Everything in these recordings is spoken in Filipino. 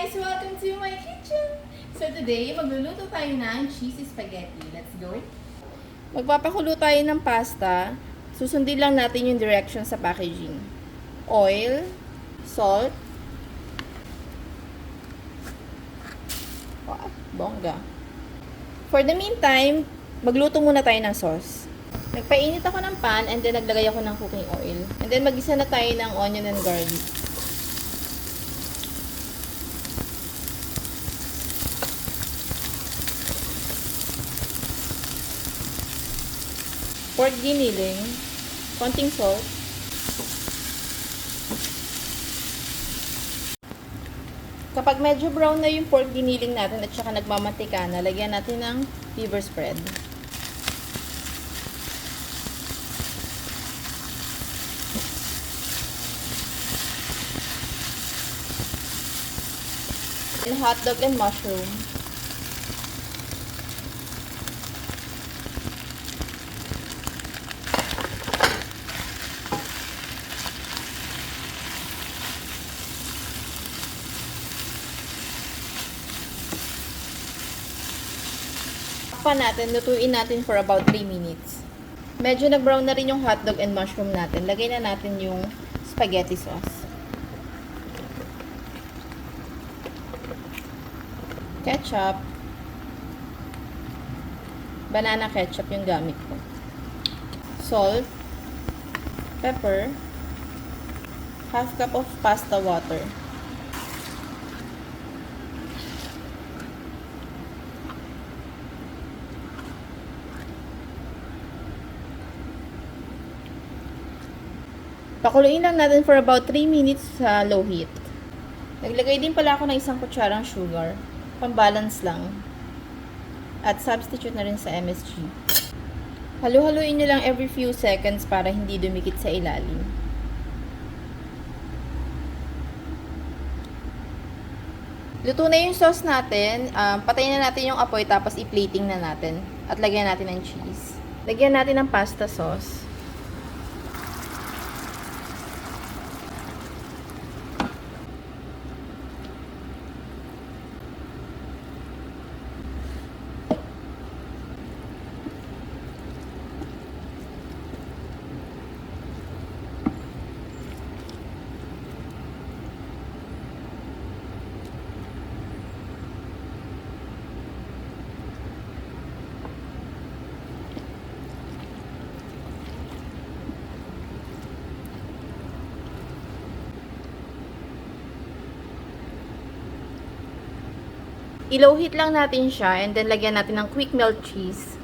guys! Welcome to my kitchen! So today, magluluto tayo ng cheesy spaghetti. Let's go! Magpapakulo tayo ng pasta. Susundin lang natin yung direction sa packaging. Oil, salt, bongga. For the meantime, magluto muna tayo ng sauce. Nagpainit ako ng pan and then naglagay ako ng cooking oil. And then mag-isa na tayo ng onion and garlic. Pork giniling, konting salt, kapag medyo brown na yung pork giniling natin at saka nagmamantika na, lagyan natin ng liver spread. And hotdog and mushroom. Natin, lutuin natin for about 3 minutes. Medyo nag-brown na rin yung hotdog and mushroom natin. Lagay na natin yung spaghetti sauce. Ketchup. Banana ketchup yung gamit ko. Salt. Pepper. Half cup of pasta water. Pakuluin lang natin for about 3 minutes sa low heat. Naglagay din pala ako ng isang kutsarang sugar. Pambalance lang. At substitute na rin sa MSG. Halu-haluin nyo lang every few seconds para hindi dumikit sa ilalim. Luto na yung sauce natin. Patayin na natin yung apoy tapos i-plating na natin. At lagyan natin ng cheese. Lagyan natin ng pasta sauce. I-low heat lang natin siya and then lagyan natin ng quick melt cheese.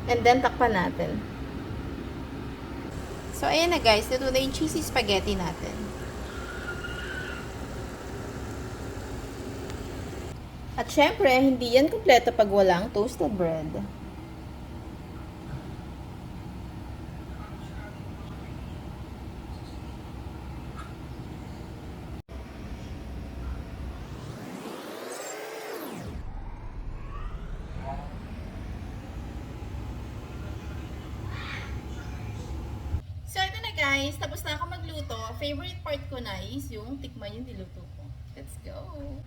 And then takpan natin. So ayan na guys, ito na yung cheesy spaghetti natin. At syempre, hindi yan kumpleto pag walang toasted bread. So, ito na guys. Tapos na ako magluto. Favorite part ko na is yung tikman yung niluto ko. Let's go!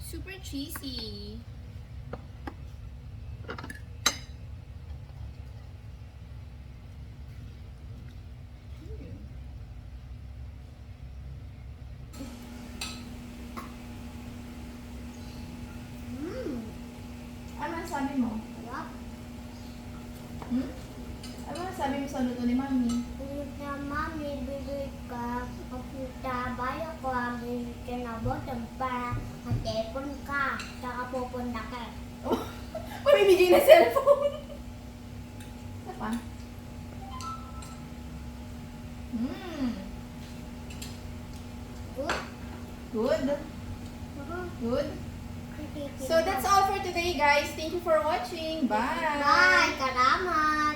Super cheesy. Ano sabi mo? Ano sabi mo sa luto ni Mami? Mami, bibig ka. Bayo ko ang kinabotong para matipon ka. Saka pupunta ka. Oh, mamibigay na cellphone. Ano pa? Good? Good. Good. So that's all for today guys. Thank you for watching. Bye. Bye. Salamat.